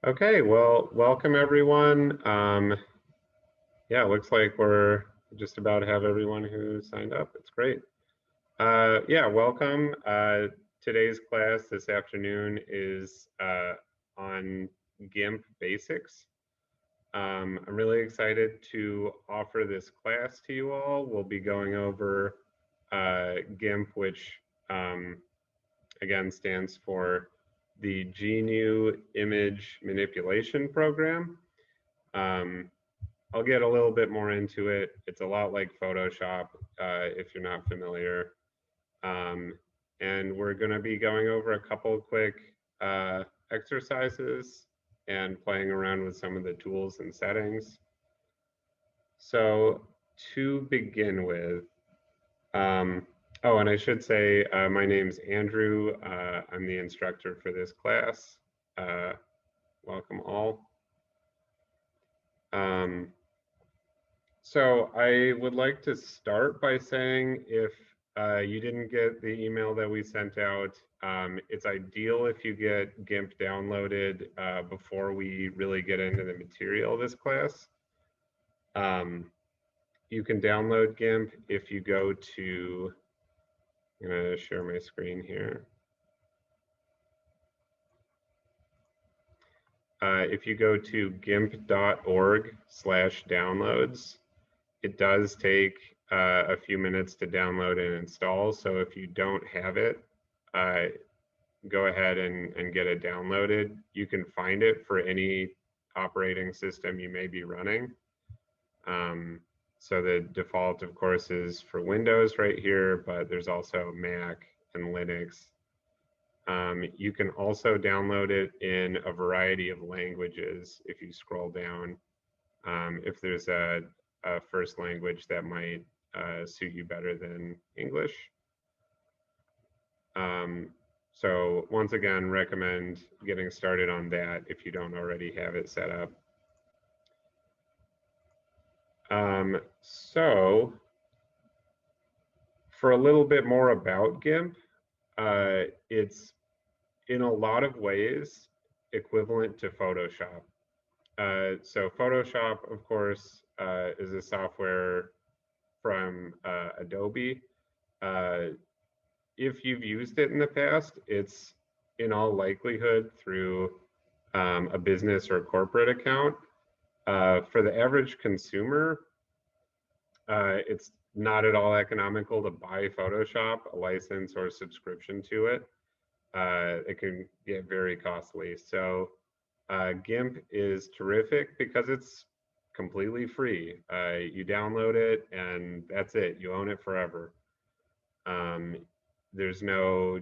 Okay, well, welcome everyone. Yeah, it looks like we're just about to have everyone who signed up. It's great. Yeah, welcome. Today's class this afternoon is on GIMP Basics. I'm really excited to offer this class to you all. We'll be going over GIMP, which again stands for the GNU Image Manipulation Program. I'll get a little bit more into it. It's a lot like Photoshop if you're not familiar. And we're going to be going over a couple quick exercises and playing around with some of the tools and settings. So to begin with, oh, and I should say my name's Andrew. I'm the instructor for this class. Welcome all. So I would like to start by saying if you didn't get the email that we sent out, it's ideal if you get GIMP downloaded before we really get into the material of this class. You can download GIMP if you go to, I'm going to share my screen here. If you go to gimp.org/downloads, it does take a few minutes to download and install. So if you don't have it, go ahead and get it downloaded. You can find it for any operating system you may be running. So the default, of course, is for Windows right here, but there's also Mac and Linux. You can also download it in a variety of languages if you scroll down. If there's a first language that might suit you better than English. So once again, recommend getting started on that if you don't already have it set up. So for a little bit more about GIMP, it's in a lot of ways equivalent to Photoshop. So Photoshop, of course, is a software from Adobe. If you've used it in the past, it's in all likelihood through a business or corporate account. For the average consumer, it's not at all economical to buy Photoshop, a license or subscription to it. It can get very costly. So GIMP is terrific because it's completely free. You download it and that's it. You own it forever. There's no,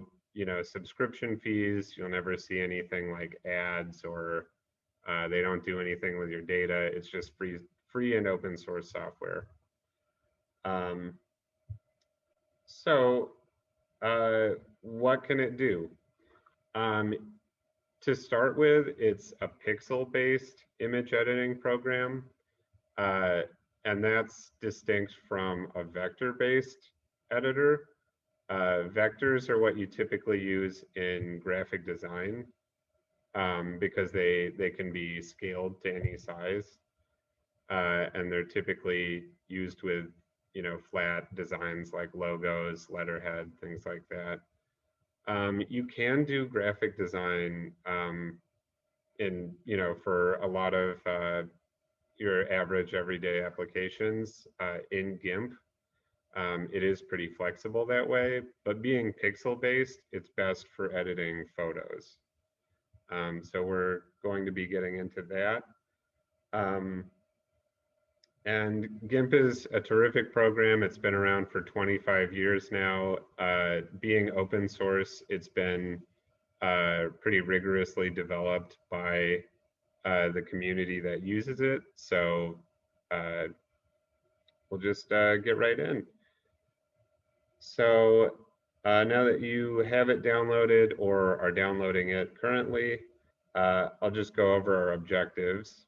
subscription fees. You'll never see anything like ads or they don't do anything with your data. It's just free and open source software. So what can it do? To start with, it's a pixel-based image editing program, and that's distinct from a vector-based editor. Vectors are what you typically use in graphic design because they can be scaled to any size, and they're typically used with flat designs like logos, letterhead, things like that. You can do graphic design for a lot of your average everyday applications in GIMP. It is pretty flexible that way, but being pixel based, it's best for editing photos. So we're going to be getting into that. And GIMP is a terrific program. It's been around for 25 years now. Being open source, it's been pretty rigorously developed by the community that uses it. So we'll just get right in. So now that you have it downloaded or are downloading it currently, I'll just go over our objectives.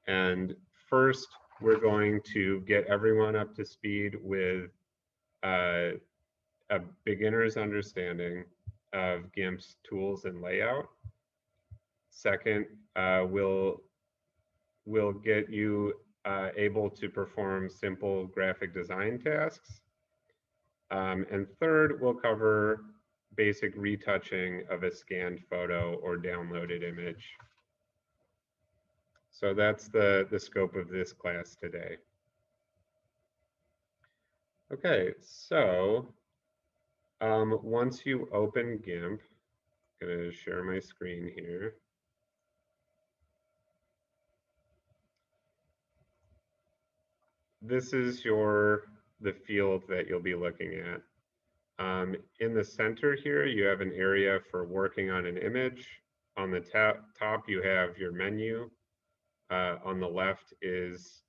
And first, we're going to get everyone up to speed with a beginner's understanding of GIMP's tools and layout. Second, will get you able to perform simple graphic design tasks. And third, we'll cover basic retouching of a scanned photo or downloaded image. So that's the scope of this class today. Okay, so once you open GIMP, I'm going to share my screen here. This is the field that you'll be looking at. In the center here, you have an area for working on an image. On the top, you have your menu. On the left is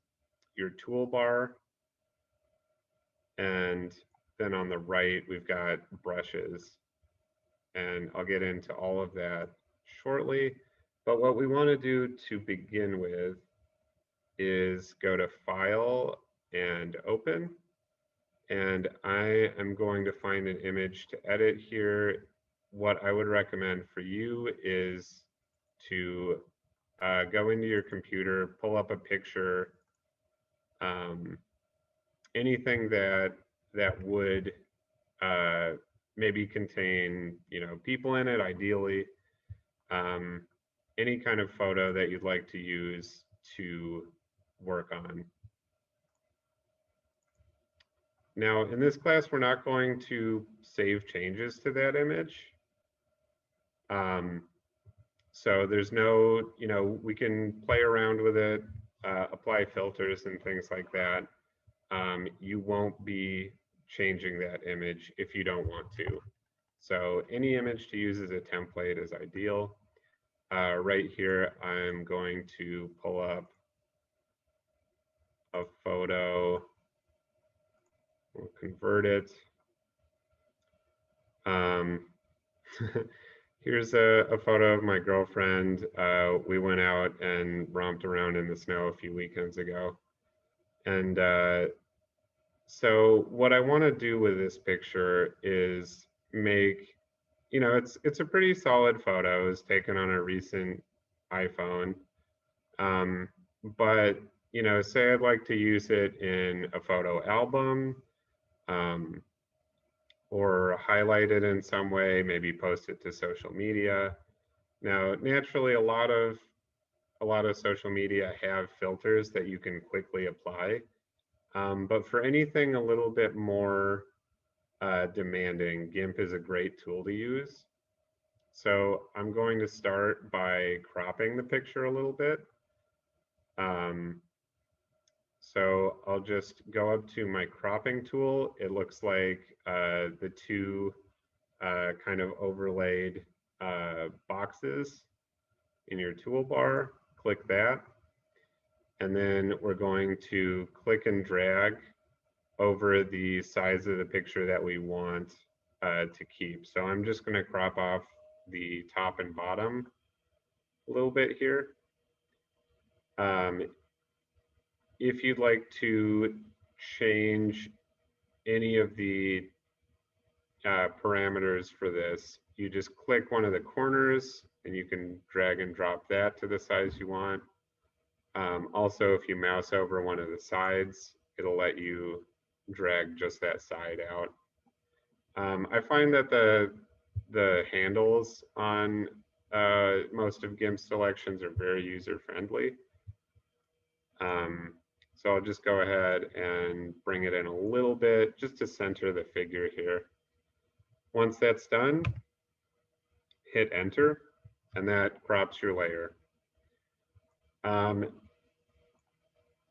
your toolbar. And then on the right, we've got brushes. And I'll get into all of that shortly. But what we want to do to begin with is go to File and Open. And I am going to find an image to edit here. What I would recommend for you is to go into your computer, pull up a picture, anything that would maybe contain, people in it, ideally, any kind of photo that you'd like to use to work on. Now, in this class, we're not going to save changes to that image. So there's no, we can play around with it, apply filters and things like that. You won't be changing that image if you don't want to. So any image to use as a template is ideal. Right here, I'm going to pull up a photo. We'll convert it. Here's a photo of my girlfriend. We went out and romped around in the snow a few weekends ago. And so what I want to do with this picture is make, it's a pretty solid photo. It was taken on a recent iPhone. But, say I'd like to use it in a photo album, or highlight it in some way, maybe post it to social media. Now, naturally, a lot of social media have filters that you can quickly apply. But for anything a little bit more demanding, GIMP is a great tool to use. So I'm going to start by cropping the picture a little bit. So I'll just go up to my cropping tool. It looks like the two kind of overlaid boxes in your toolbar. Click that. And then we're going to click and drag over the size of the picture that we want to keep. So I'm just going to crop off the top and bottom a little bit here. If you'd like to change any of the parameters for this, you just click one of the corners and you can drag and drop that to the size you want. Also, if you mouse over one of the sides, it'll let you drag just that side out. I find that the handles on most of GIMP selections are very user-friendly. So I'll just go ahead and bring it in a little bit just to center the figure here. Once that's done, hit enter, and that crops your layer.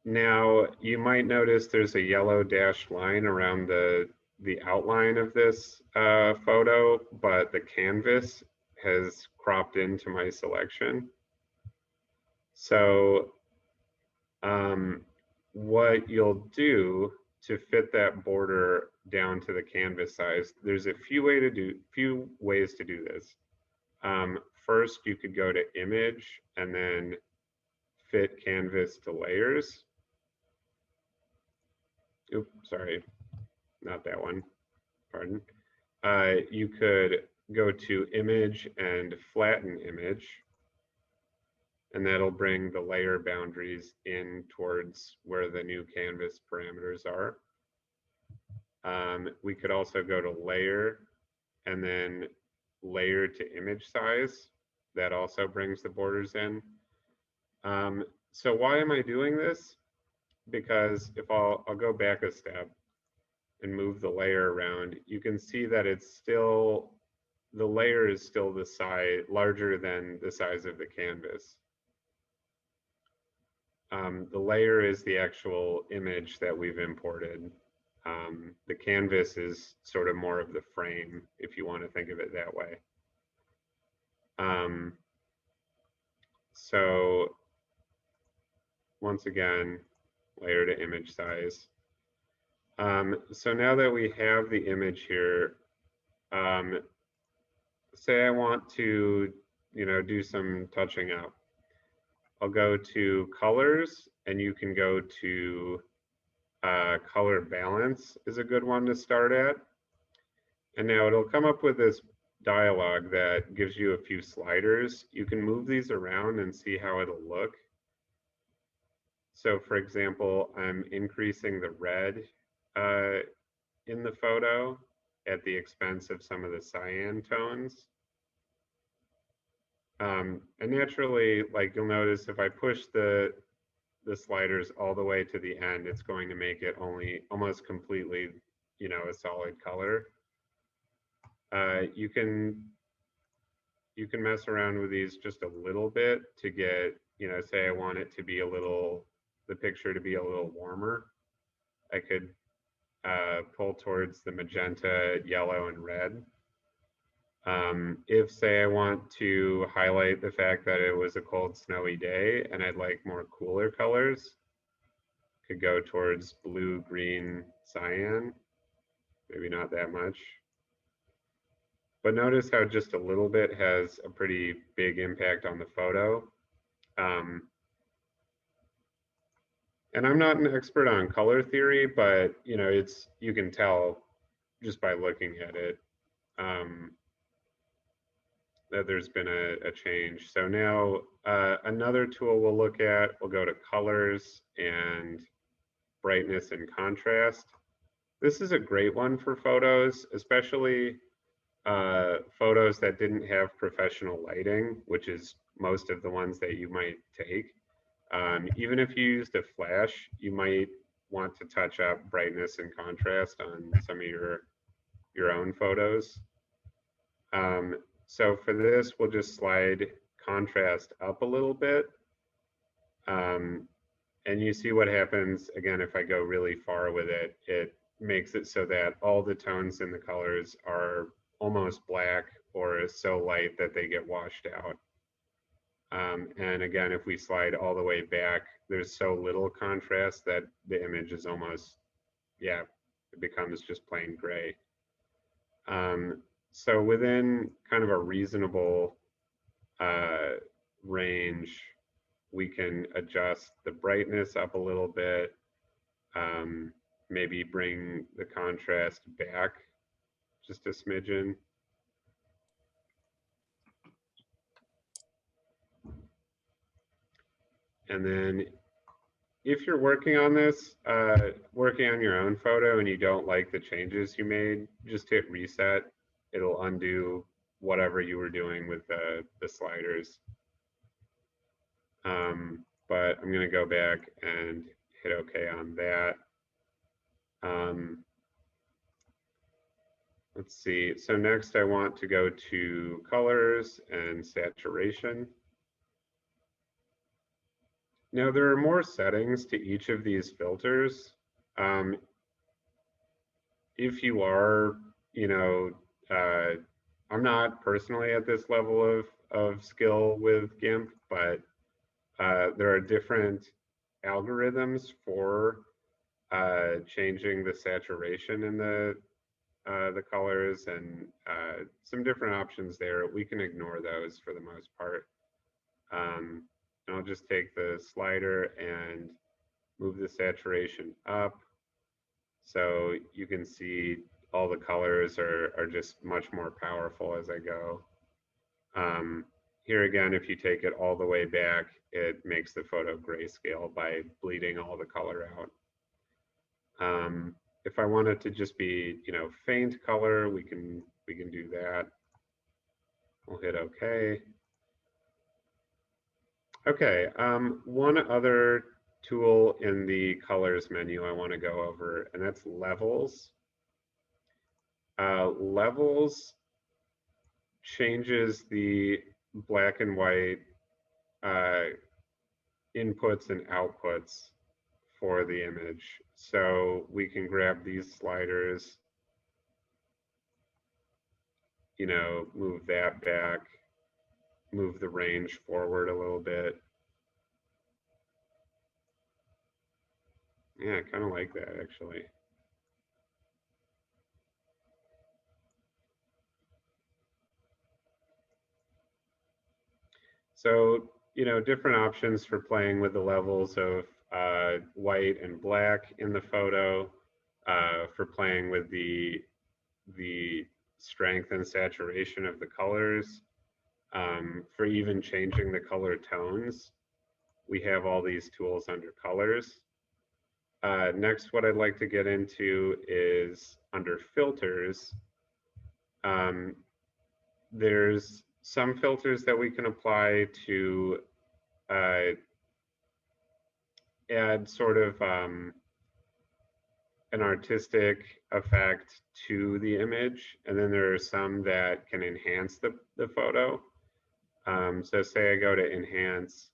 Now, you might notice there's a yellow dashed line around the outline of this photo, but the canvas has cropped into my selection. So what you'll do to fit that border down to the canvas size, there's a few ways to do this. First, you could go to image and then fit canvas to layers. Oops, sorry, not that one, pardon. You could go to image and flatten image. and that'll bring the layer boundaries in towards where the new canvas parameters are. We could also go to layer and then layer to image size. That also brings the borders in. So why am I doing this? Because if I'll go back a step and move the layer around, you can see that it's still, the layer is still the size, larger than the size of the canvas. The layer is the actual image that we've imported. The canvas is sort of more of the frame, if you want to think of it that way. So once again, layer to image size. So now that we have the image here, say I want to, do some touching up. I'll go to colors, and you can go to color balance is a good one to start at. And now it'll come up with this dialog that gives you a few sliders. You can move these around and see how it'll look. So for example, I'm increasing the red in the photo at the expense of some of the cyan tones. And naturally, like you'll notice if I push the sliders all the way to the end, it's going to make it almost completely, a solid color. You can mess around with these just a little bit to get, say I want it to be the picture to be a little warmer. I could pull towards the magenta, yellow, and red. If, say, I want to highlight the fact that it was a cold, snowy day and I'd like more cooler colors, could go towards blue, green, cyan, maybe not that much. But notice how just a little bit has a pretty big impact on the photo. And I'm not an expert on color theory, but you can tell just by looking at it that there's been a change. So now another tool we'll look at, we'll go to colors and brightness and contrast. This is a great one for photos, especially photos that didn't have professional lighting, which is most of the ones that you might take. Even if you used a flash, you might want to touch up brightness and contrast on some of your own photos. So for this, we'll just slide contrast up a little bit. And you see what happens, again, if I go really far with it, it makes it so that all the tones in the colors are almost black or so light that they get washed out. And again, if we slide all the way back, there's so little contrast that the image is almost, it becomes just plain gray. So within kind of a reasonable range, we can adjust the brightness up a little bit, maybe bring the contrast back just a smidgen. And then if you're working on this, working on your own photo and you don't like the changes you made, just hit reset. It'll undo whatever you were doing with the sliders. But I'm going to go back and hit OK on that. Let's see. So next I want to go to colors and saturation. Now there are more settings to each of these filters. If you are, I'm not personally at this level of skill with GIMP, but there are different algorithms for changing the saturation in the colors and some different options there. We can ignore those for the most part. And I'll just take the slider and move the saturation up. So you can see all the colors are just much more powerful as I go. Here again, if you take it all the way back, it makes the photo grayscale by bleeding all the color out. If I want it to just be, faint color, we can do that. We'll hit OK. Okay, one other tool in the colors menu I want to go over, and that's levels. Levels changes the black and white inputs and outputs for the image. So we can grab these sliders, move that back, move the range forward a little bit. Yeah, I kind of like that actually. So, different options for playing with the levels of white and black in the photo, for playing with the strength and saturation of the colors, for even changing the color tones. We have all these tools under colors. Next, what I'd like to get into is under filters. There's some filters that we can apply to add sort of an artistic effect to the image, and then there are some that can enhance the photo. So say I go to enhance,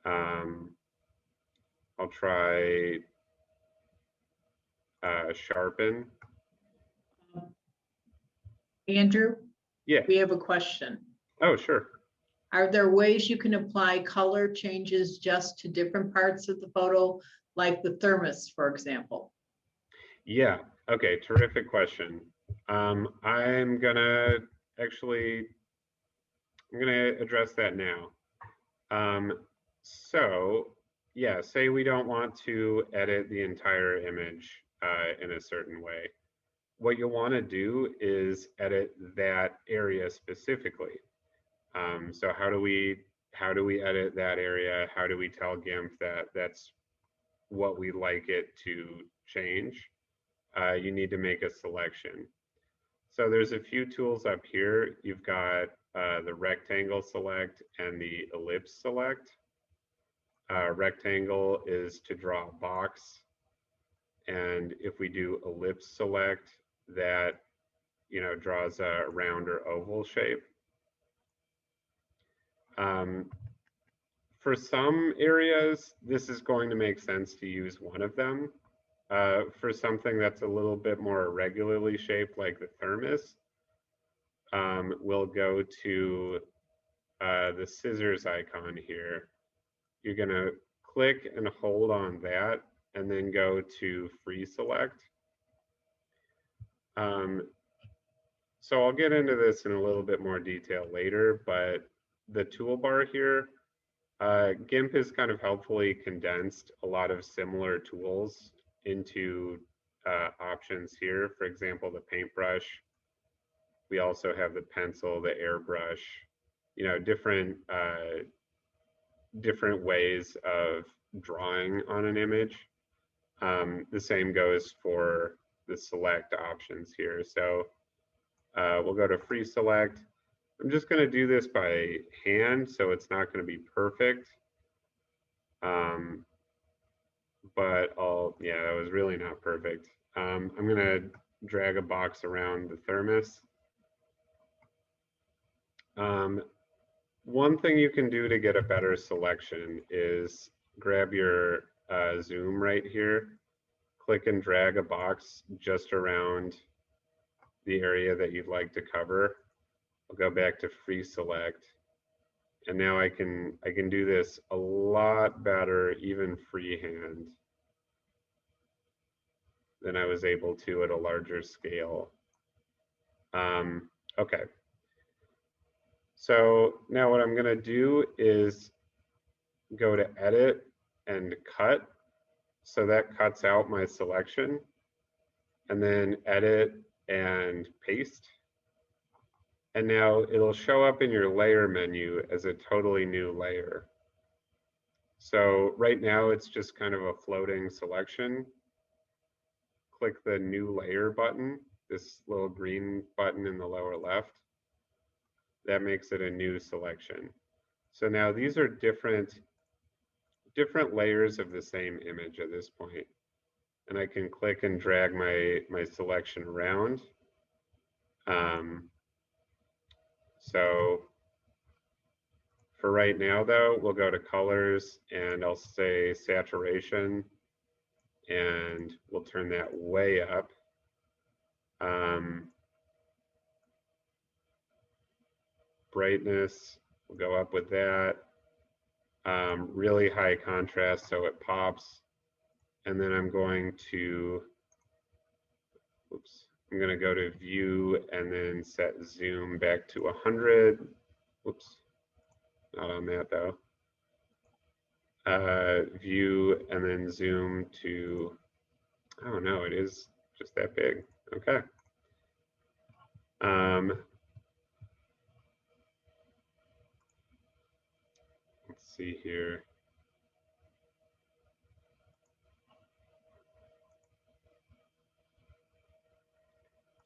I'll try sharpen. Andrew? Yeah. We have a question. Oh, sure. Are there ways you can apply color changes just to different parts of the photo, like the thermos, for example? Yeah, okay, terrific question. I'm gonna address that now. So yeah, say we don't want to edit the entire image in a certain way. What you'll want to do is edit that area specifically. So how do we edit that area? How do we tell GIMP that that's what we like it to change? You need to make a selection. So there's a few tools up here. You've got the rectangle select and the ellipse select. Rectangle is to draw a box, and if we do ellipse select, that draws a round or oval shape. For some areas, this is going to make sense to use one of them. For something that's a little bit more irregularly shaped, like the thermos, we'll go to the scissors icon here. You're going to click and hold on that, and then go to free select. So I'll get into this in a little bit more detail later, but the toolbar here, GIMP has kind of helpfully condensed a lot of similar tools into options here. For example, the paintbrush. We also have the pencil, the airbrush, different ways of drawing on an image. The same goes for the select options here. So we'll go to free select. I'm just going to do this by hand, so it's not going to be perfect. But yeah, that was really not perfect. I'm going to drag a box around the thermos. One thing you can do to get a better selection is grab your zoom right here, click and drag a box just around the area that you'd like to cover. I'll go back to free select, and now I can do this a lot better, even freehand, than I was able to at a larger scale. Okay. So now what I'm going to do is go to edit and cut. So that cuts out my selection, and then edit and paste. And now it'll show up in your layer menu as a totally new layer. So right now it's just kind of a floating selection. Click the new layer button, this little green button in the lower left. That makes it a new selection. So now these are different layers of the same image at this point. And I can click and drag my selection around. So for right now though, we'll go to colors and I'll say saturation and we'll turn that way up. Brightness, we'll go up with that. Really high contrast so it pops. And then I'm going to, I'm going to go to view and then set zoom back to 100. Whoops, not on that though. View and then zoom to, oh no, it is just that big. Okay. Let's see here.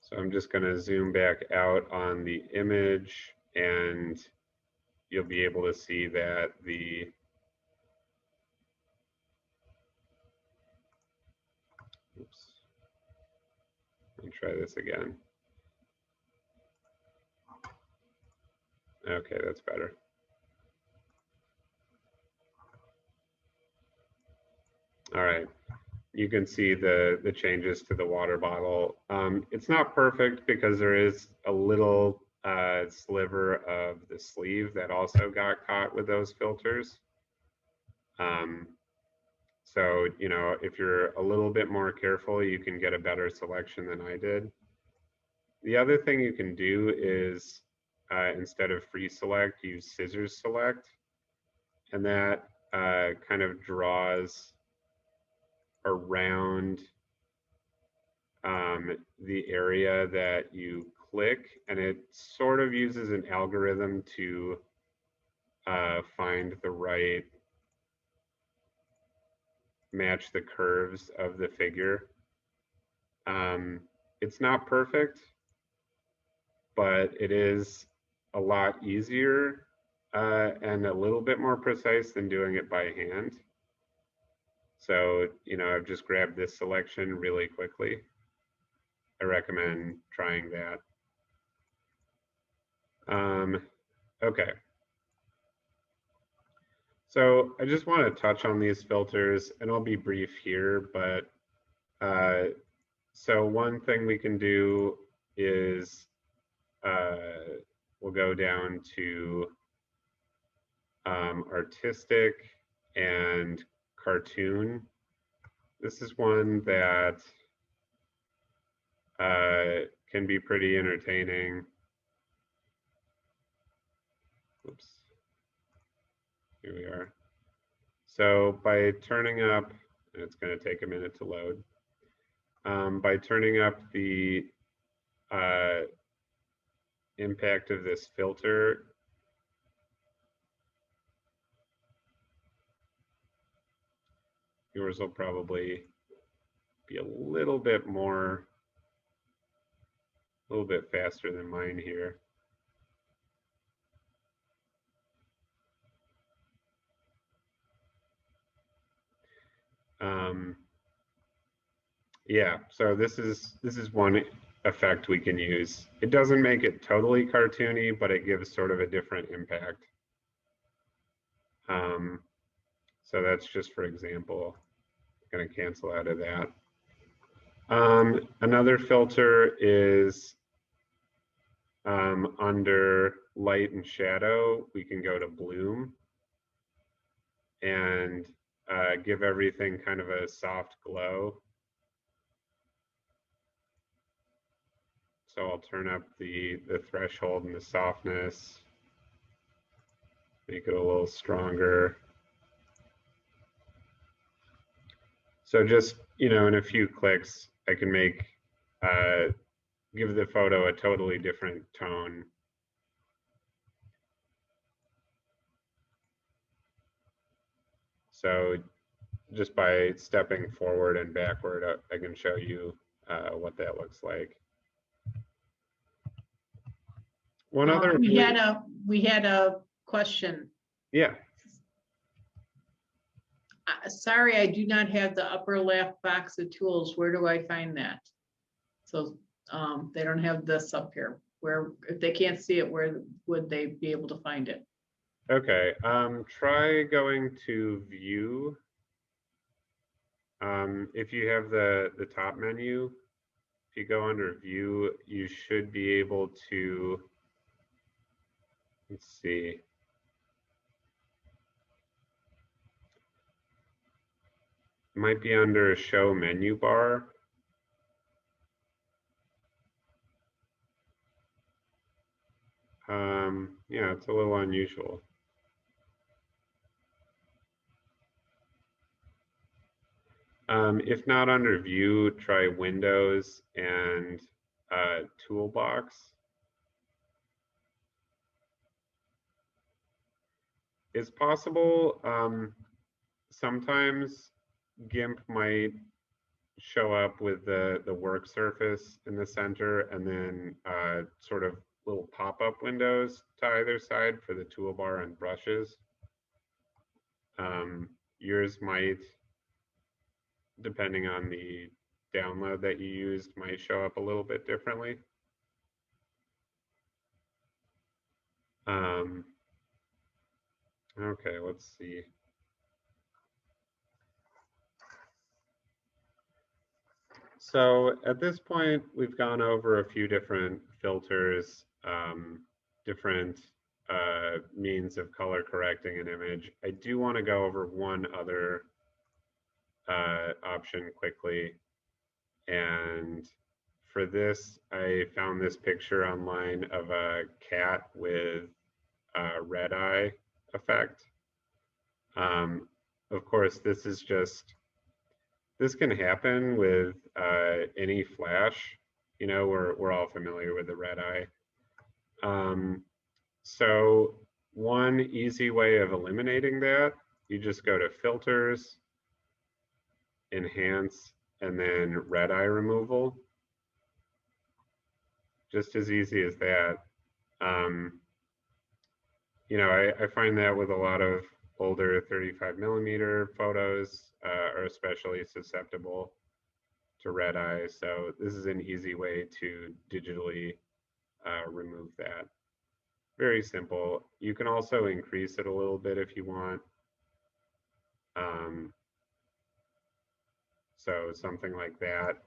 So I'm just going to zoom back out on the image and you'll be able to see that the oops, let me try this again. Okay, that's better. All right, you can see the changes to the water bottle. It's not perfect because there is a little sliver of the sleeve that also got caught with those filters. So, you know, if you're a little bit more careful, you can get a better selection than I did. The other thing you can do is instead of free select, use scissors select. And that kind of draws around the area that you click. And it sort of uses an algorithm to find the right, match the curves of the figure. It's not perfect, but it is a lot easier and a little bit more precise than doing it by hand. So, you know, I've just grabbed this selection really quickly. I recommend trying that. Okay. So I just want to touch on these filters and I'll be brief here, but so one thing we can do is we'll go down to artistic and cartoon. This is one that can be pretty entertaining. Oops, here we are. So by turning up, and it's going to take a minute to load, by turning up the impact of this filter, yours will probably be a little bit more, a little bit faster than mine here. Yeah, so this is one effect we can use. It doesn't make it totally cartoony, but it gives sort of a different impact. So that's just for example. I'm going to cancel out of that. Another filter is under light and shadow, we can go to bloom and give everything kind of a soft glow. So I'll turn up the threshold and the softness, make it a little stronger. So just, you know, in a few clicks, I can make, give the photo a totally different tone So just by stepping forward and backward, I can show you what that looks like. One other we had a question. Yeah. Sorry, I do not have the upper left box of tools. Where do I find that? So they don't have this up here. Where, if they can't see it, where would they be able to find it? Okay, try going to view. If you have the top menu, if you go under view, you should be able to, let's see. It might be under show menu bar. Yeah, it's a little unusual. If not under view, try Windows and Toolbox. It's possible sometimes GIMP might show up with the work surface in the center and then sort of little pop-up windows to either side for the toolbar and brushes. Yours might, depending on the download that you used, might show up a little bit differently. Okay, let's see. So at this point, we've gone over a few different filters, different means of color correcting an image. I do want to go over one other option quickly. And for this, I found this picture online of a cat with a red eye effect. Of course, this is just, this can happen with any flash. You know, we're all familiar with the red eye. So one easy way of eliminating that, you just go to filters, enhance, and then red eye removal. Just as easy as that. You know, I find that with a lot of older 35mm photos are especially susceptible to red eye. So this is an easy way to digitally remove that. Very simple. You can also increase it a little bit if you want. So something like that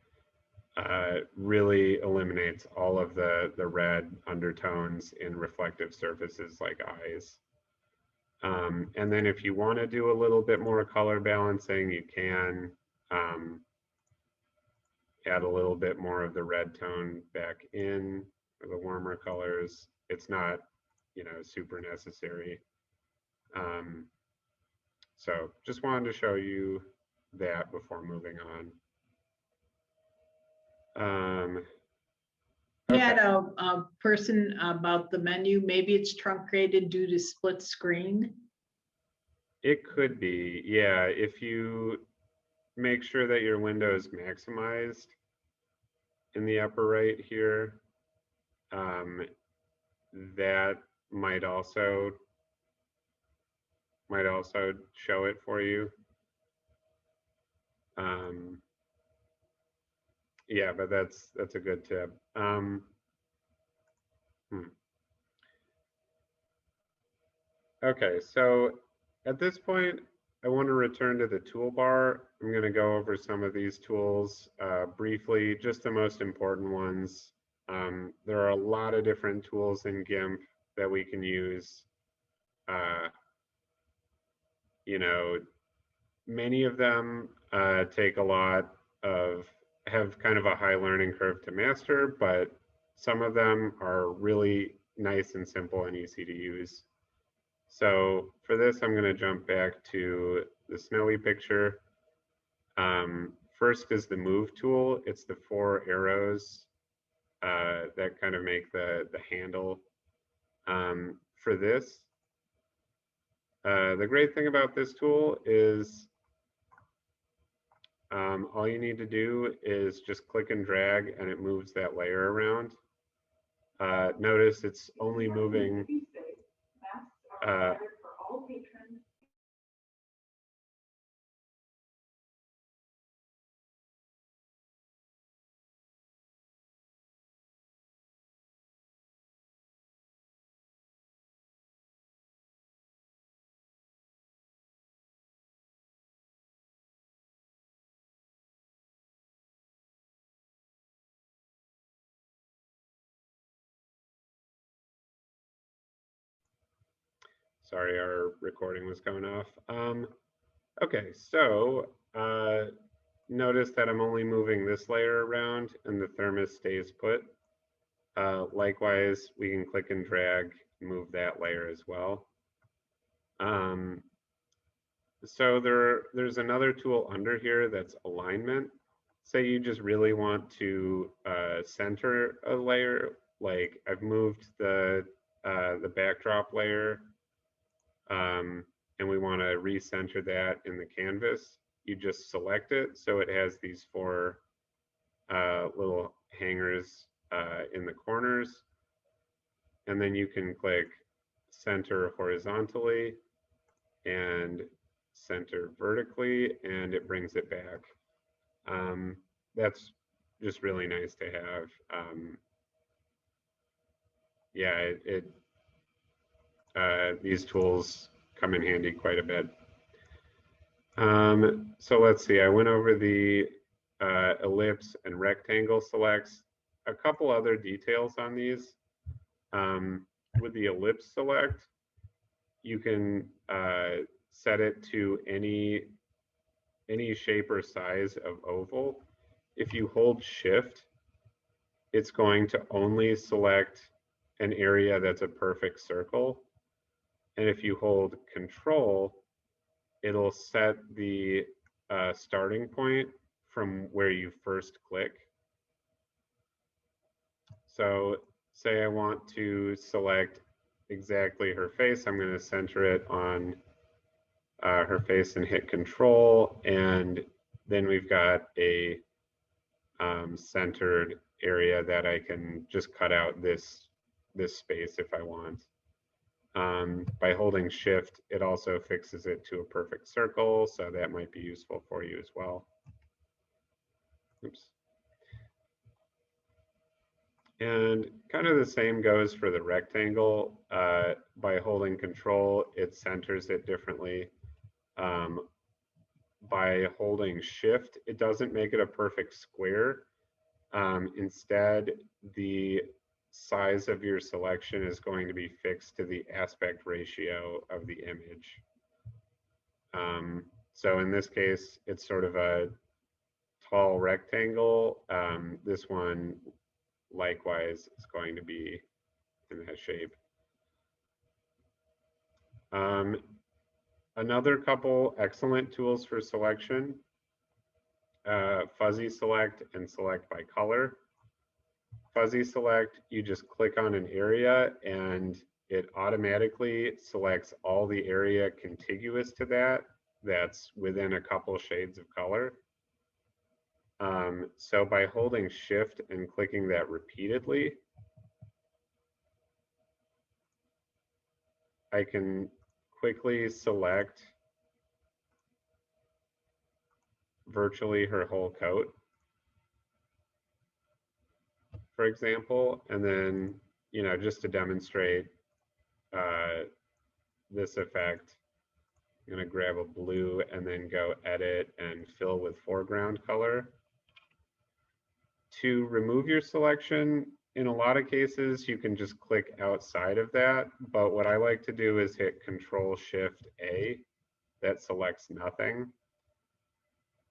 really eliminates all of the red undertones in reflective surfaces like eyes. And then if you want to do a little bit more color balancing, you can add a little bit more of the red tone back in for the warmer colors. It's not, you know, super necessary. So just wanted to show you that before moving on. We had a person about the menu. Maybe it's truncated due to split screen. It could be, yeah. If you make sure that your window is maximized in the upper right here, that might also show it for you. Yeah, but that's a good tip. Okay, so at this point, I want to return to the toolbar. I'm going to go over some of these tools briefly, just the most important ones. There are a lot of different tools in GIMP that we can use. You know, many of them take a lot of, have kind of a high learning curve to master, but some of them are really nice and simple and easy to use. So for this, I'm going to jump back to the snowy picture. First is the move tool. It's the 4 arrows that kind of make the handle. For this, The great thing about this tool is all you need to do is just click and drag and it moves that layer around. Notice it's only moving sorry, our recording was going off. Okay, so notice that I'm only moving this layer around and the thermos stays put. Likewise, we can click and drag and move that layer as well. So there's another tool under here that's alignment. Say you just really want to center a layer, like I've moved the backdrop layer, and we want to recenter that in the canvas. You just select it so it has these four little hangers in the corners, and then you can click center horizontally and center vertically, and it brings it back. That's just really nice to have. Yeah, these tools come in handy quite a bit. So let's see, I went over the ellipse and rectangle selects. A couple other details on these. With the ellipse select, you can set it to any shape or size of oval. If you hold shift, it's going to only select an area that's a perfect circle. And if you hold control, it'll set the starting point from where you first click. So say I want to select exactly her face, I'm going to center it on her face and hit control, and then we've got a centered area that I can just cut out this space if I want. By holding shift, it also fixes it to a perfect circle, so that might be useful for you as well. Oops. And kind of the same goes for the rectangle. By holding control, it centers it differently. By holding shift, it doesn't make it a perfect square. Instead, the size of your selection is going to be fixed to the aspect ratio of the image. So in this case, it's sort of a tall rectangle. This one, likewise, is going to be in that shape. Another couple excellent tools for selection, fuzzy select and select by color. Fuzzy select, you just click on an area and it automatically selects all the area contiguous to that that's within a couple shades of color. So by holding shift and clicking that repeatedly, I can quickly select virtually her whole coat, for example, and then, you know, just to demonstrate this effect, I'm going to grab a blue and then go edit and fill with foreground color. To remove your selection, in a lot of cases, you can just click outside of that. But what I like to do is hit Control-Shift-A. That selects nothing.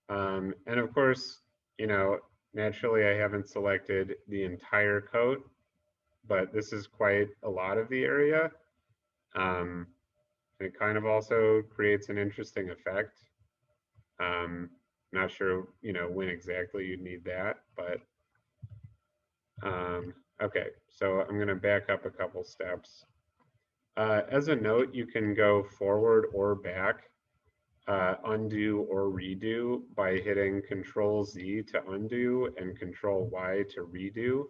And of course, you know, naturally, I haven't selected the entire coat, but this is quite a lot of the area. It kind of also creates an interesting effect. Not sure, you know, when exactly you'd need that, but okay, so I'm going to back up a couple steps. As a note, you can go forward or back, undo or redo by hitting Control Z to undo and Control Y to redo.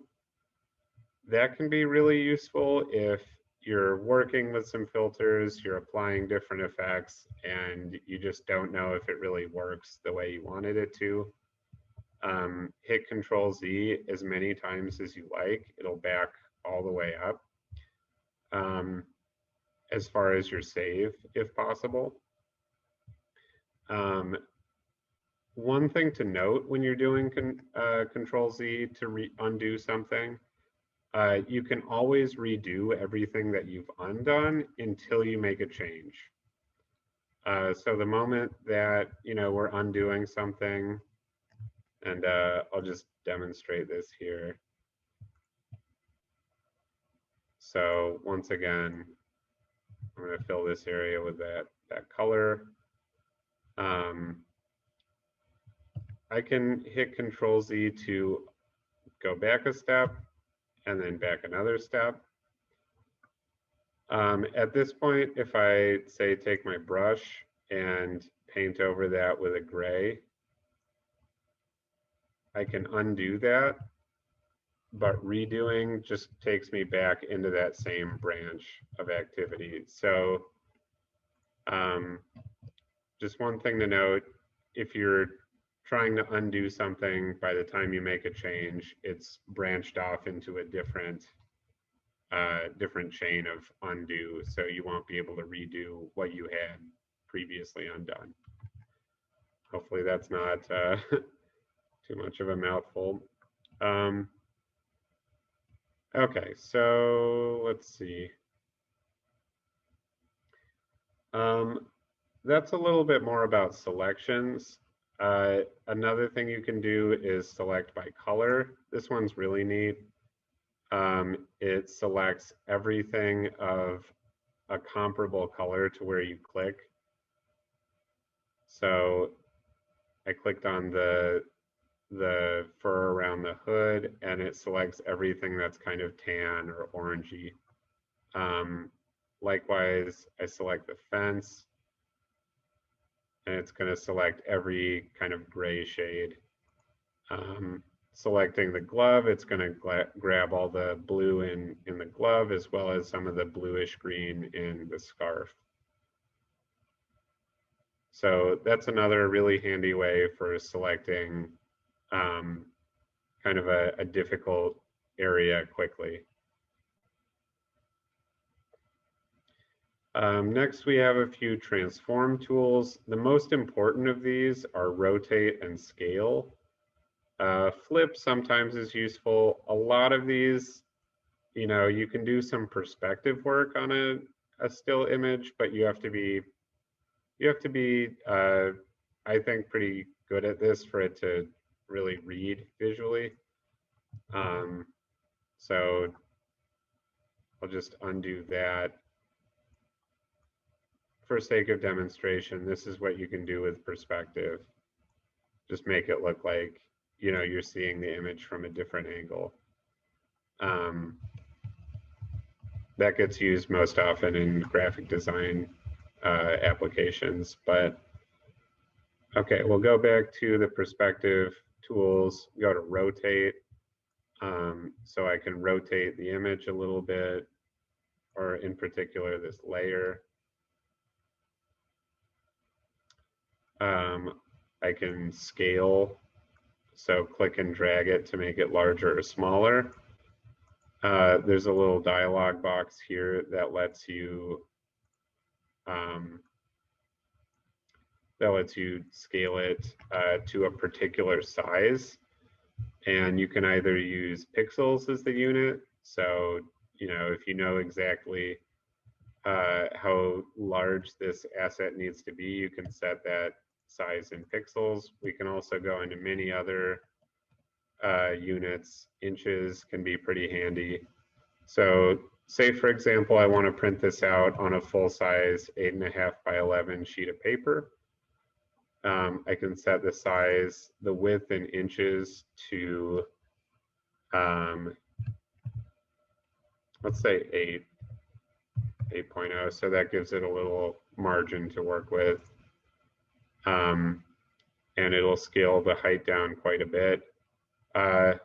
That can be really useful if you're working with some filters, you're applying different effects, and you just don't know if it really works the way you wanted it to. Hit Control Z as many times as you like. It'll back all the way up as far as your save, if possible. One thing to note when you're doing Control Z to undo something, you can always redo everything that you've undone until you make a change. So the moment that, we're undoing something, and I'll just demonstrate this here. So once again, I'm going to fill this area with that color. I can hit Control Z to go back a step and then back another step. At this point, if I say take my brush and paint over that with a gray, I can undo that, but redoing just takes me back into that same branch of activity. So just one thing to note, if you're trying to undo something, by the time you make a change, it's branched off into a different chain of undo, so you won't be able to redo what you had previously undone. Hopefully that's not too much of a mouthful. Okay, so let's see. That's a little bit more about selections. Another thing you can do is select by color. This one's really neat. It selects everything of a comparable color to where you click. So I clicked on the fur around the hood, and it selects everything that's kind of tan or orangey. Likewise, I select the fence, and it's going to select every kind of gray shade. Selecting the glove, it's going to grab all the blue in the glove, as well as some of the bluish green in the scarf. So that's another really handy way for selecting kind of a difficult area quickly. Next, we have a few transform tools. The most important of these are rotate and scale. Flip sometimes is useful. A lot of these, you can do some perspective work on a still image, but you have to be, I think, pretty good at this for it to really read visually. So I'll just undo that. For sake of demonstration, this is what you can do with perspective. Just make it look like, you're seeing the image from a different angle. That gets used most often in graphic design applications, but okay, we'll go back to the perspective tools, go to rotate. So I can rotate the image a little bit, or in particular, this layer. I can scale, so click and drag it to make it larger or smaller. There's a little dialog box here that lets you scale it to a particular size, and you can either use pixels as the unit. So if you know exactly how large this asset needs to be, you can set that size in pixels. We can also go into many other units. Inches can be pretty handy. So say, for example, I want to print this out on a full-size 8.5 by 11 sheet of paper. I can set the size, the width in inches to, let's say 8. 8.0, so that gives it a little margin to work with. And it'll scale the height down quite a bit. The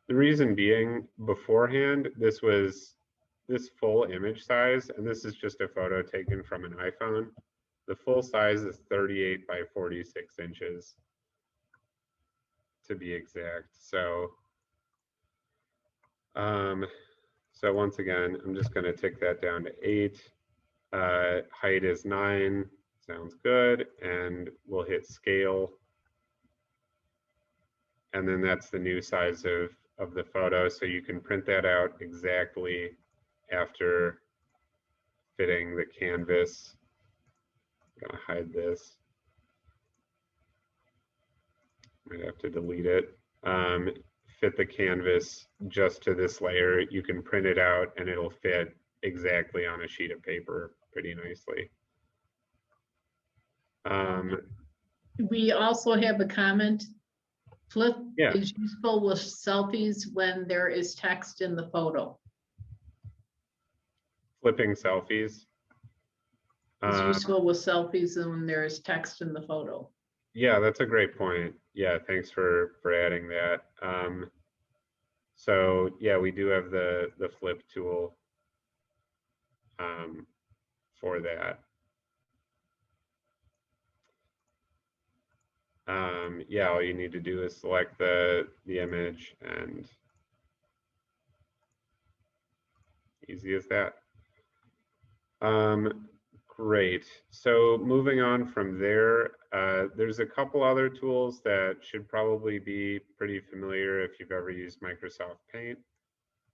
reason being, beforehand, this was this full image size, and this is just a photo taken from an iPhone. The full size is 38 by 46 inches, to be exact. So once again, I'm just going to tick that down to 8. Height is 9. Sounds good. And we'll hit scale. And then that's the new size of the photo. So you can print that out exactly after fitting the canvas. I'm going to hide this. Might have to delete it. Fit the canvas just to this layer. You can print it out and it'll fit exactly on a sheet of paper pretty nicely. We also have a comment. Flip Yeah. is useful with selfies when there is text in the photo. Flipping selfies. It's useful with selfies and when there is text in the photo. Yeah, that's a great point. Yeah, thanks for adding that. So yeah, we do have the flip tool for that. Yeah, all you need to do is select the image, and easy as that. Great. So moving on from there, there's a couple other tools that should probably be pretty familiar if you've ever used Microsoft Paint.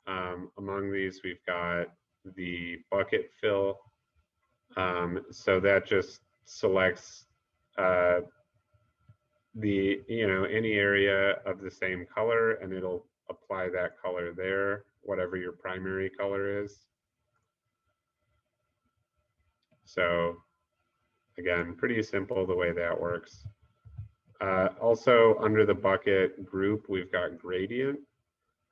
Among these, we've got the bucket fill. So that just selects any area of the same color, and it'll apply that color there, whatever your primary color is. So again, pretty simple the way that works. Also under the bucket group, we've got gradient.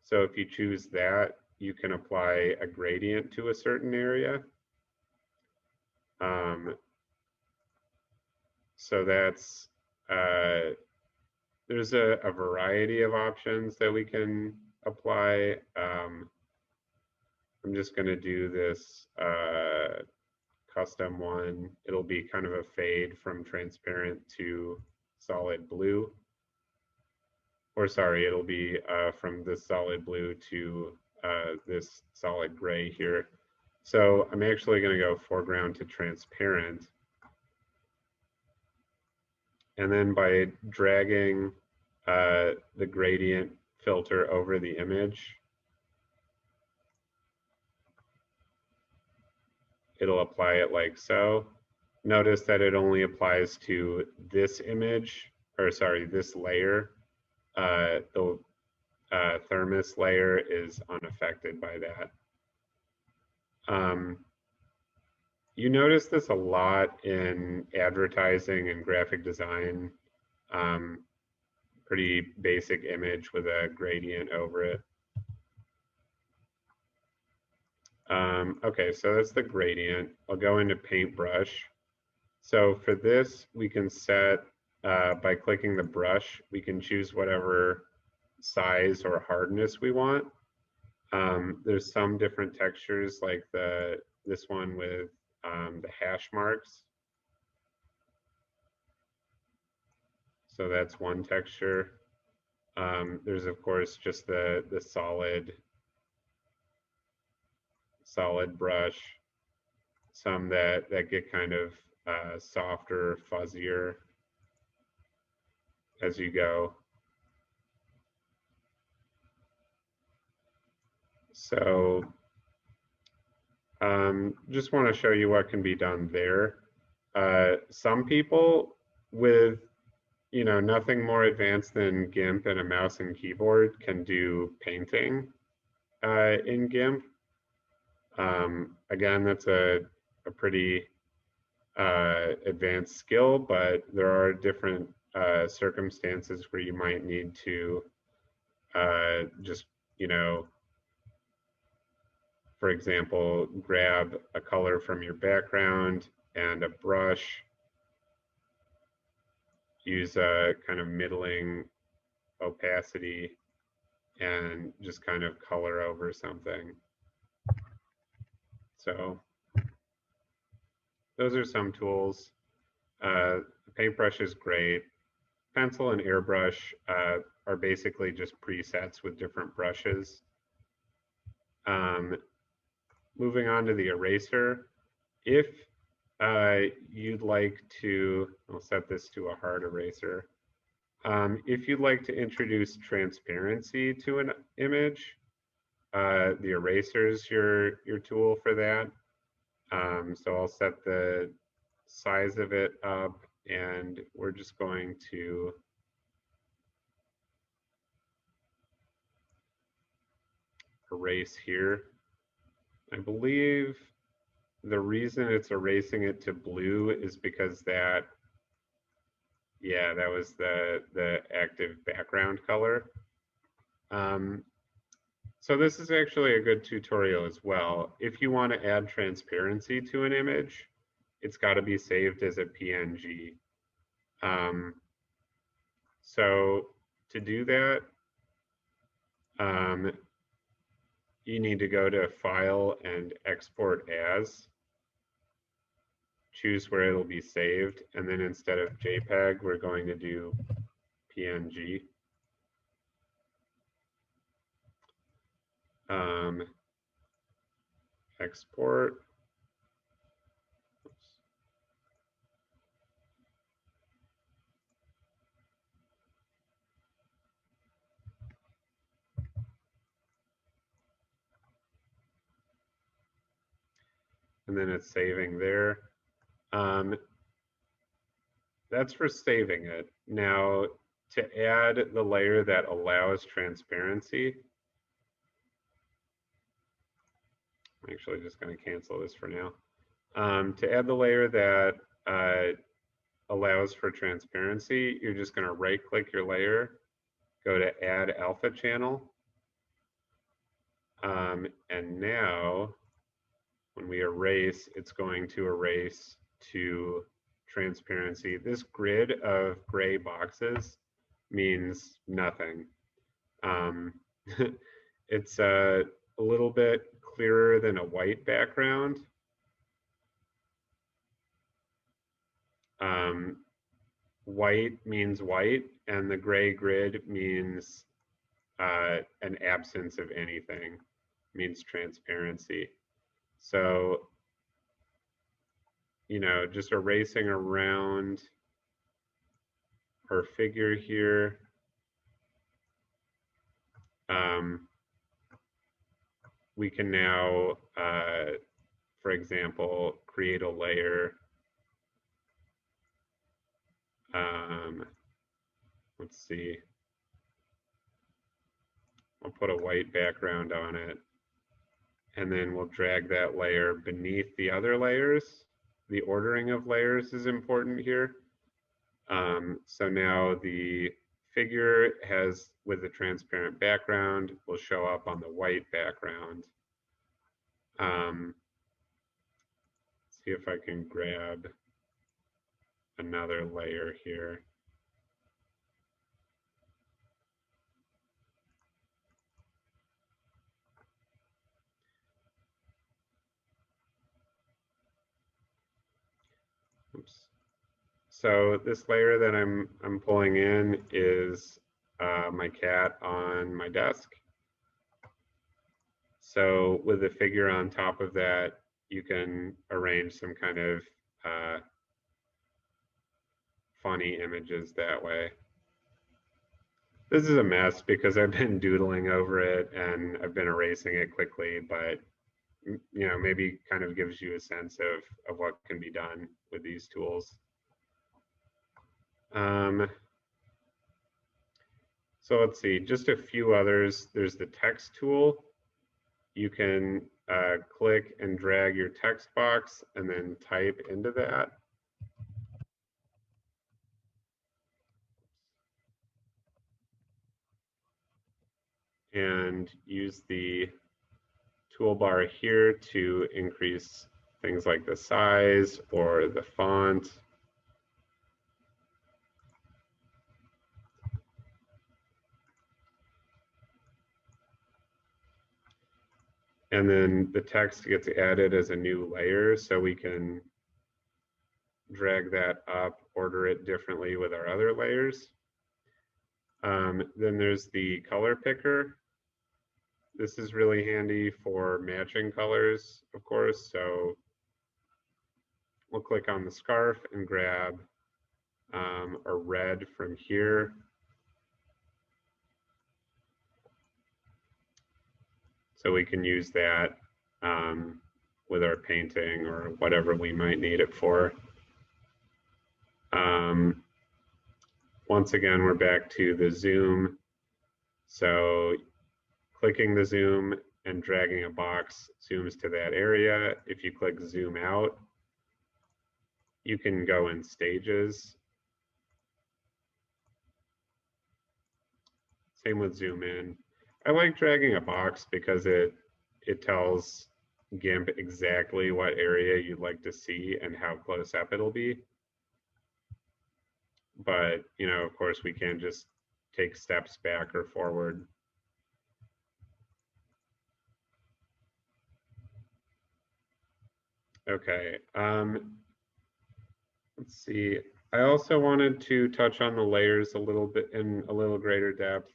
So if you choose that, you can apply a gradient to a certain area. So that's, there's a variety of options that we can apply. I'm just going to do this custom one. It'll be kind of a fade from transparent to solid blue. Or sorry, it'll be from this solid blue to this solid gray here. So I'm actually going to go foreground to transparent. And then by dragging the gradient filter over the image, it'll apply it like so. Notice that it only applies to this image, or sorry, this layer. The thermos layer is unaffected by that. You notice this a lot in advertising and graphic design. Pretty basic image with a gradient over it. Okay, so that's the gradient. I'll go into paintbrush. So for this, we can set, by clicking the brush, we can choose whatever size or hardness we want. There's some different textures like this one with the hash marks. So that's one texture. There's of course just the solid brush, some that get kind of softer, fuzzier as you go. So just want to show you what can be done there. Some people with nothing more advanced than GIMP and a mouse and keyboard can do painting in GIMP. Again, that's a pretty advanced skill, but there are different circumstances where you might need to just for example, grab a color from your background and a brush, use a kind of middling opacity, and just kind of color over something. So those are some tools. Paintbrush is great. Pencil and airbrush are basically just presets with different brushes. Moving on to the eraser, if you'd like to, I'll set this to a hard eraser. If you'd like to introduce transparency to an image, the eraser is your tool for that. So I'll set the size of it up, and we're just going to erase here. I believe the reason it's erasing it to blue is because that, yeah, that was the active background color. So this is actually a good tutorial as well. If you want to add transparency to an image, it's got to be saved as a PNG. So to do that, you need to go to File and Export As. Choose where it'll be saved, and then instead of JPEG, we're going to do PNG. Export. Oops. And then it's saving there. That's for saving it. Now, to add the layer that allows transparency, I'm actually just going to cancel this for now. To add the layer that allows for transparency, you're just going to right-click your layer, go to Add Alpha Channel, and now when we erase, it's going to erase to transparency. This grid of gray boxes means nothing. It's a little bit clearer than a white background. White means white, and the gray grid means an absence of anything, means transparency. So, you know, just erasing around our figure here. We can now, for example, create a layer. Let's see. I'll put a white background on it, and then we'll drag that layer beneath the other layers. The ordering of layers is important here. So now the figure has, with the transparent background, will show up on the white background. See if I can grab another layer here. Oops. So this layer that I'm pulling in is my cat on my desk. So with the figure on top of that, you can arrange some kind of funny images that way. This is a mess because I've been doodling over it and I've been erasing it quickly, but you know, maybe kind of gives you a sense of what can be done with these tools. So let's see, just a few others. There's the text tool. You can click and drag your text box and then type into that. And use the toolbar here to increase things like the size or the font. And then the text gets added as a new layer, so we can drag that up, order it differently with our other layers. Then there's the color picker. This is really handy for matching colors, of course. So we'll click on the scarf and grab a red from here. So we can use that with our painting or whatever we might need it for. Once again, we're back to the zoom. So clicking the zoom and dragging a box zooms to that area. If you click zoom out, you can go in stages. Same with zoom in. I like dragging a box because it tells GIMP exactly what area you'd like to see and how close up it'll be. But, you know, of course, we can just take steps back or forward. Okay, let's see. I also wanted to touch on the layers a little bit in a little greater depth.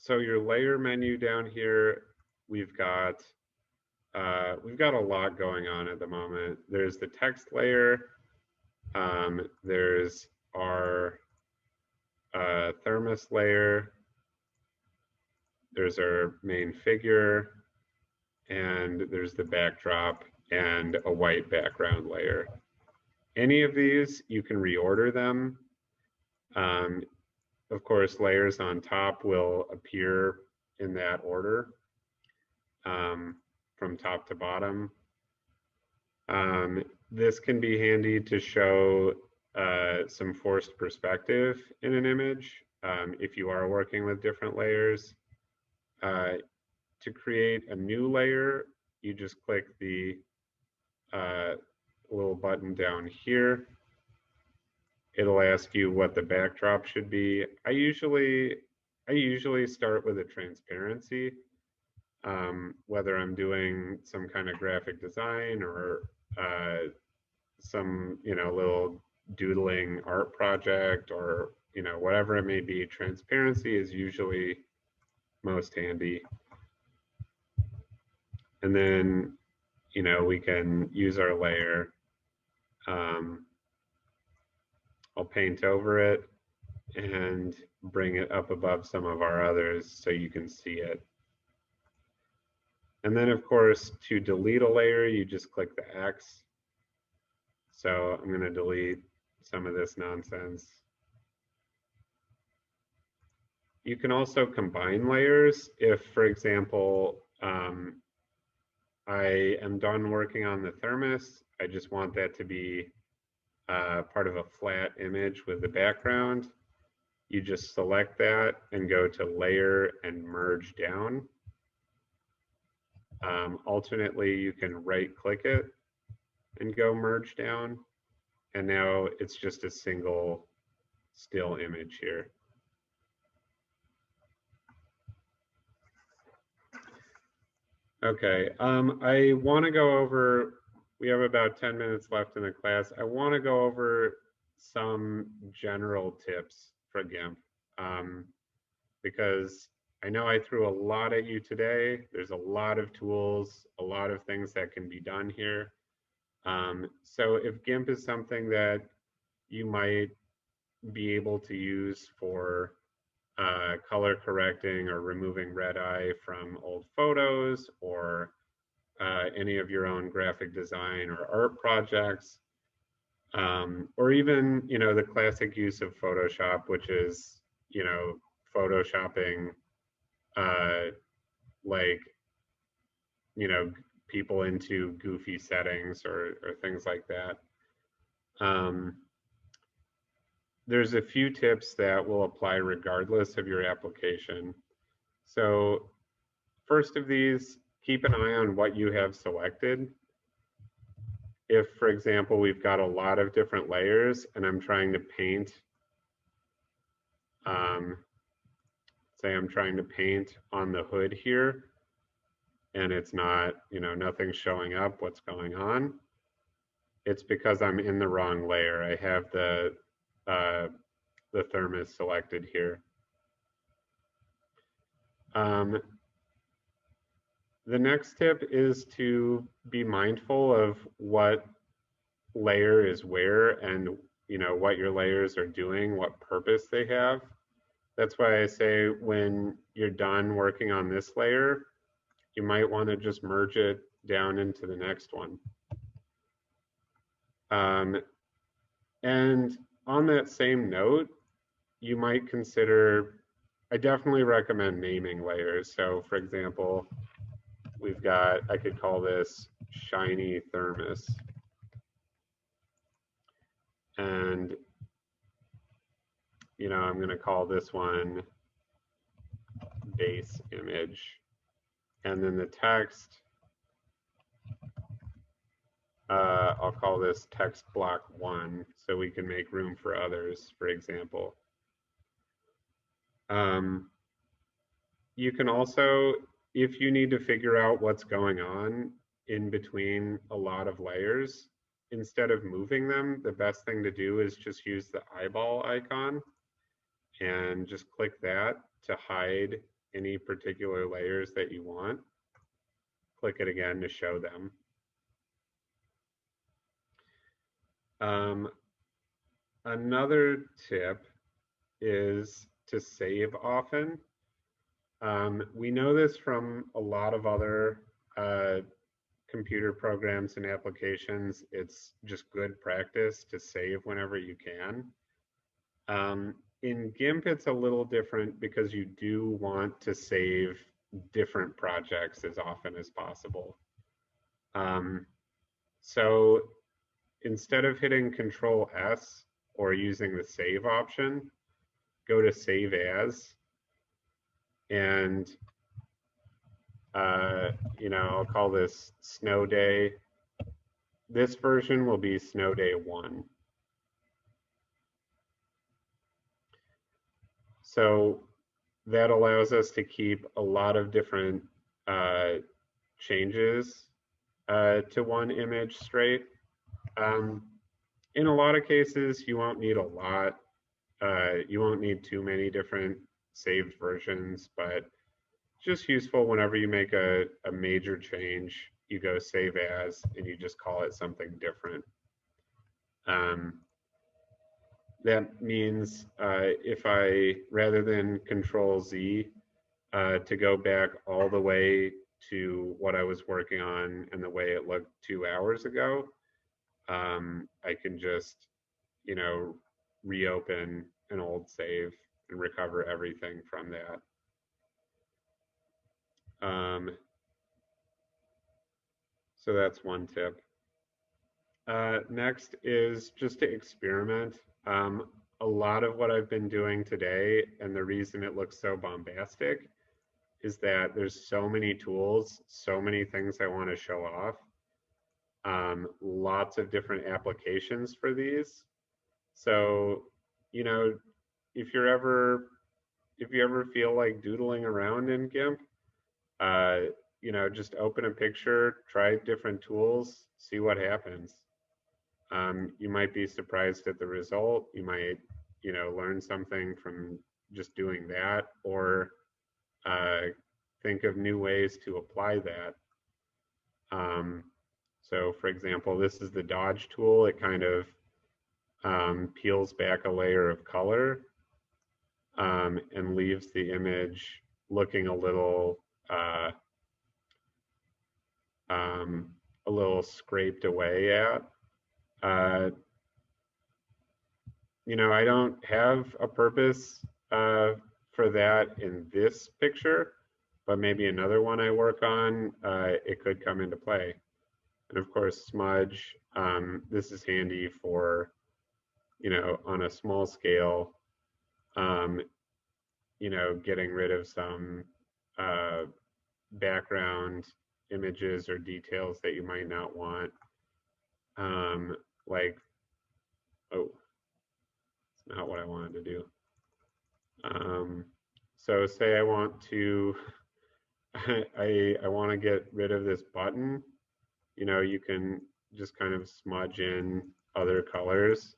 So your layer menu down here, we've got a lot going on at the moment. There's the text layer. There's our thermos layer. There's our main figure, and there's the backdrop and a white background layer. Any of these, you can reorder them. Of course, layers on top will appear in that order from top to bottom. This can be handy to show some forced perspective in an image if you are working with different layers. To create a new layer, you just click the little button down here. It'll ask you what the backdrop should be. I usually start with a transparency, whether I'm doing some kind of graphic design or some, you know, little doodling art project or, you know, whatever it may be. Transparency is usually most handy. And then, you know, we can use our layer. I'll paint over it and bring it up above some of our others so you can see it. And then, of course, to delete a layer, you just click the X. So I'm going to delete some of this nonsense. You can also combine layers if, for example, I am done working on the thermos. I just want that to be part of a flat image with the background. You just select that and go to layer and merge down. Alternately, you can right click it and go merge down. And now it's just a single still image here. Okay, I want to go over, we have about 10 minutes left in the class. I want to go over some general tips for GIMP because I know I threw a lot at you today. There's a lot of tools, a lot of things that can be done here. So if GIMP is something that you might be able to use for color correcting or removing red eye from old photos or any of your own graphic design or art projects, or even, you know, the classic use of Photoshop, which is, you know, photoshopping like, you know, people into goofy settings or things like that. There's a few tips that will apply regardless of your application. So first of these, keep an eye on what you have selected. If, for example, we've got a lot of different layers and I'm trying to paint, say I'm trying to paint on the hood here, and it's not, nothing's showing up, what's going on? It's because I'm in the wrong layer. I have the thermos selected here. The next tip is to be mindful of what layer is where and what your layers are doing, what purpose they have. That's why I say when you're done working on this layer, you might want to just merge it down into the next one. And on that same note, you might consider, I definitely recommend naming layers. So for example, we've got, I could call this shiny thermos. And, I'm going to call this one base image. And then the text, I'll call this text block 1 so we can make room for others, for example. You can also, if you need to figure out what's going on in between a lot of layers, instead of moving them, the best thing to do is just use the eyeball icon and just click that to hide any particular layers that you want. Click it again to show them. Another tip is to save often. We know this from a lot of other computer programs and applications. It's just good practice to save whenever you can. In GIMP, it's a little different because you do want to save different projects as often as possible. So instead of hitting Control S or using the save option, go to Save As, and I'll call this Snow Day. This version will be Snow Day 1. So that allows us to keep a lot of different changes to one image straight. In a lot of cases, you won't need a lot. You won't need too many different saved versions, but just useful whenever you make a major change, you go save as and you just call it something different. That means if I, rather than Control Z, to go back all the way to what I was working on and the way it looked 2 hours ago, I can just, reopen an old save and recover everything from that. So that's one tip. Next is just to experiment. A lot of what I've been doing today, and the reason it looks so bombastic, is that there's so many tools, so many things I want to show off. Lots of different applications for these. So, if you ever feel like doodling around in GIMP, just open a picture, try different tools, see what happens. You might be surprised at the result. You might, learn something from just doing that, or think of new ways to apply that. So for example, this is the dodge tool. It kind of peels back a layer of color and leaves the image looking a little scraped away at. I don't have a purpose for that in this picture, but maybe another one I work on, it could come into play. And of course, smudge, this is handy for, on a small scale, getting rid of some background images or details that you might not want. Like, oh, it's not what I wanted to do. So say I want to, I want to get rid of this button. You know, you can just kind of smudge in other colors.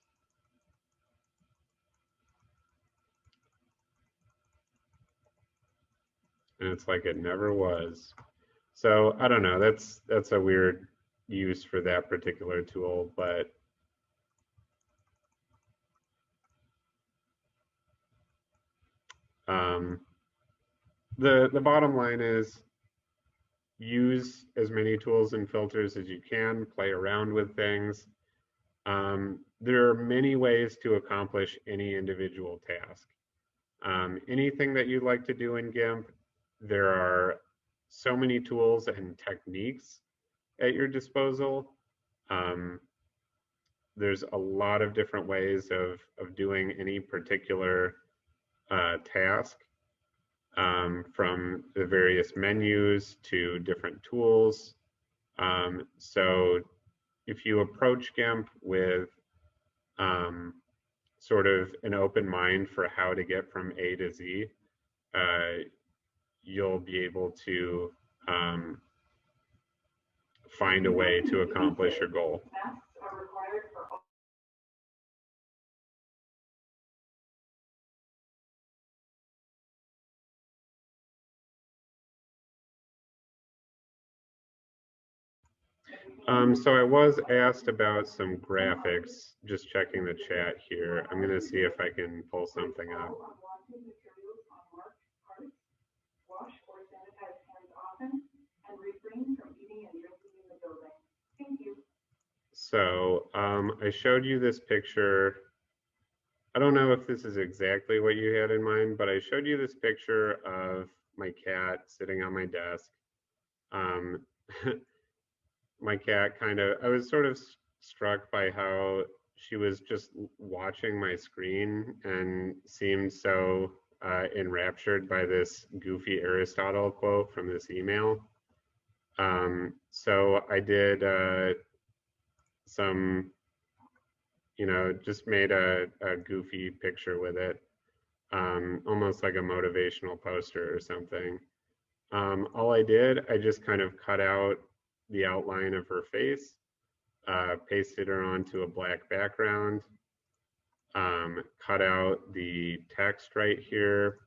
And it's like it never was. So I don't know, that's a weird use for that particular tool, but the bottom line is use as many tools and filters as you can, play around with things. There are many ways to accomplish any individual task. Anything that you'd like to do in GIMP, there are so many tools and techniques at your disposal. There's a lot of different ways of doing any particular task, from the various menus to different tools. So if you approach GIMP with sort of an open mind for how to get from A to Z, you'll be able to find a way to accomplish your goal. So I was asked about some graphics, just checking the chat here. I'm going to see if I can pull something up. So I showed you this picture. I don't know if this is exactly what you had in mind, but I showed you this picture of my cat sitting on my desk. My cat I was sort of struck by how she was just watching my screen and seemed so enraptured by this goofy Aristotle quote from this email. So I did some, just made a goofy picture with it, almost like a motivational poster or something. All I did, I just kind of cut out the outline of her face, pasted her onto a black background, cut out the text right here,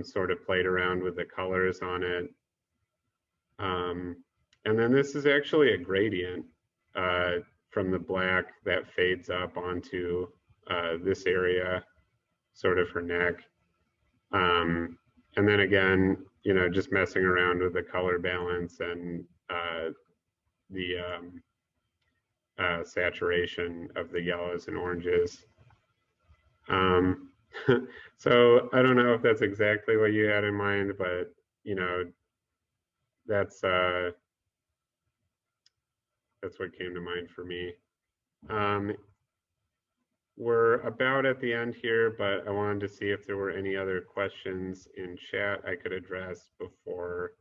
sort of played around with the colors on it. And then this is actually a gradient from the black that fades up onto this area, sort of her neck. And then again, just messing around with the color balance and the saturation of the yellows and oranges. So I don't know if that's exactly what you had in mind, but that's what came to mind for me. We're about at the end here, but I wanted to see if there were any other questions in chat I could address before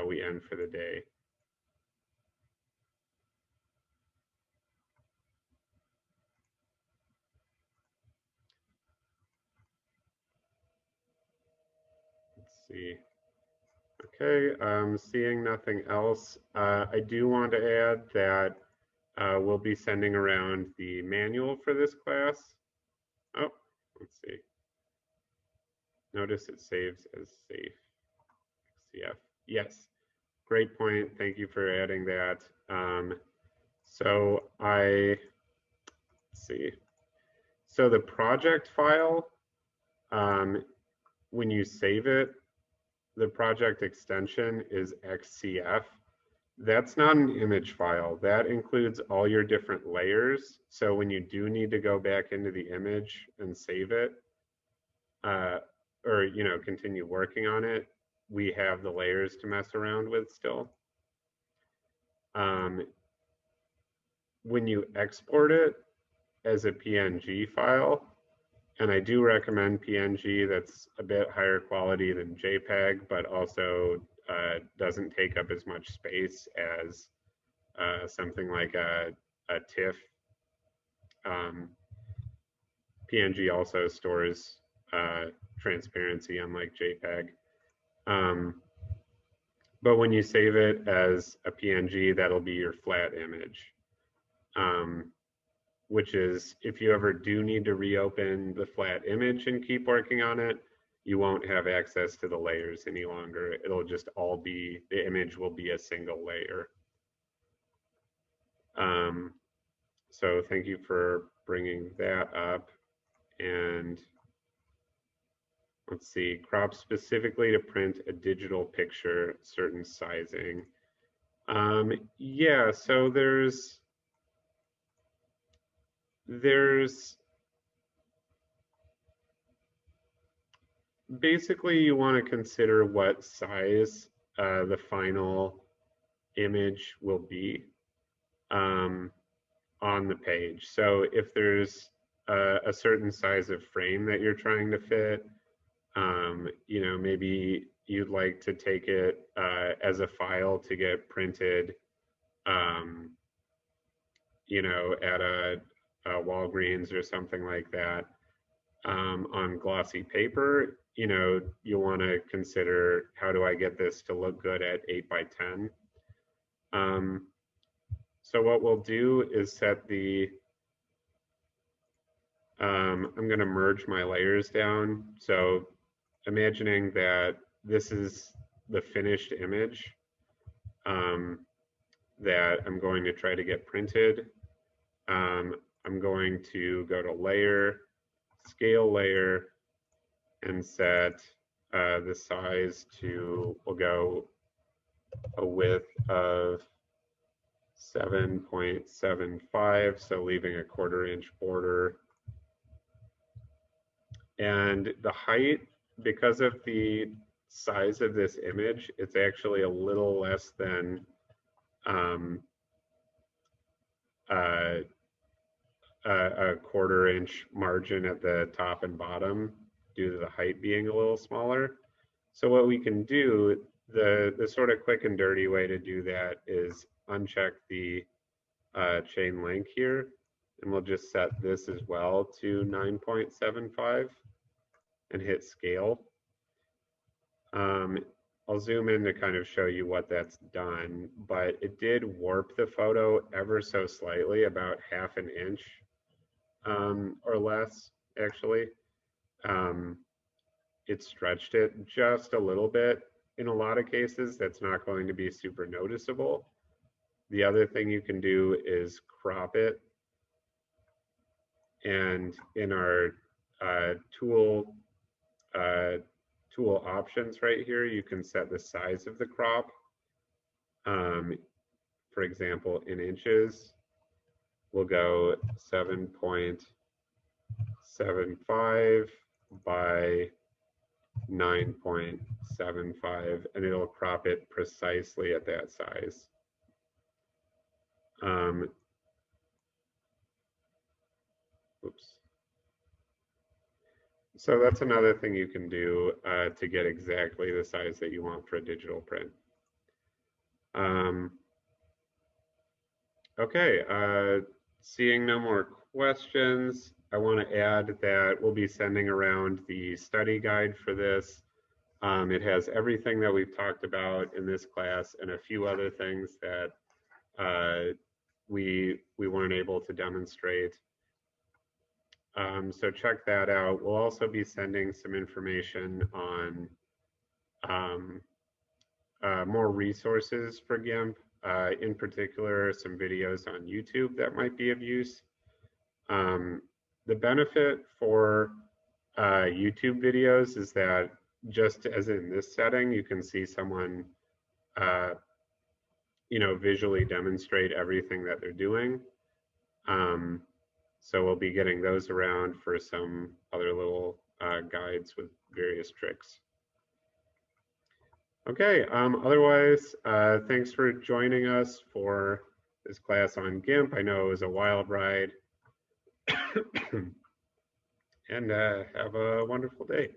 we end for the day. Let's see. Okay, seeing nothing else, I do want to add that we'll be sending around the manual for this class. Oh, let's see. Notice it saves as safe. XCF. Yes, great point. Thank you for adding that. So let's see. So the project file, when you save it, the project extension is XCF. That's not an image file. That includes all your different layers. So when you do need to go back into the image and save it, or continue working on it, we have the layers to mess around with still. When you export it as a PNG file, And I do recommend PNG. That's a bit higher quality than JPEG, but also doesn't take up as much space as something like a TIFF. PNG also stores transparency, unlike JPEG. But when you save it as a PNG, that'll be your flat image, which is, if you ever do need to reopen the flat image and keep working on it, you won't have access to the layers any longer. It'll just all be, the image will be a single layer. So thank you for bringing that up. And let's see, crop specifically to print a digital picture, certain sizing. Yeah, so there's basically, you want to consider what size the final image will be on the page. So if there's a certain size of frame that you're trying to fit, you know, maybe you'd like to take it as a file to get printed, you know, at a Walgreens or something like that on glossy paper. You know, you want to consider, how do I get this to look good at 8 by 10? So what we'll do is set the, I'm going to merge my layers down. So imagining that this is the finished image that I'm going to try to get printed. I'm going to go to layer, scale layer, and set the size to, we'll go a width of 7.75, so leaving a 1/4 inch border. And the height, because of the size of this image, it's actually a little less than a 1/4 inch margin at the top and bottom due to the height being a little smaller. So what we can do, the sort of quick and dirty way to do that is uncheck the chain length here, and we'll just set this as well to 9.75 and hit scale. I'll zoom in to kind of show you what that's done, but it did warp the photo ever so slightly, about 1/2 inch or less, actually. It stretched it just a little bit. In a lot of cases, that's not going to be super noticeable. The other thing you can do is crop it. And in our tool options right here, you can set the size of the crop. For example, in inches, we'll go 7.75 by 9.75, and it'll crop it precisely at that size. Oops. So that's another thing you can do to get exactly the size that you want for a digital print. Okay, seeing no more questions, I want to add that we'll be sending around the study guide for this. It has everything that we've talked about in this class and a few other things that we weren't able to demonstrate. So check that out. We'll also be sending some information on more resources for GIMP, in particular some videos on YouTube that might be of use. The benefit for YouTube videos is that, just as in this setting, you can see someone you know, visually demonstrate everything that they're doing. So we'll be getting those around for some other little guides with various tricks. Okay, otherwise, thanks for joining us for this class on GIMP. I know it was a wild ride. and have a wonderful day.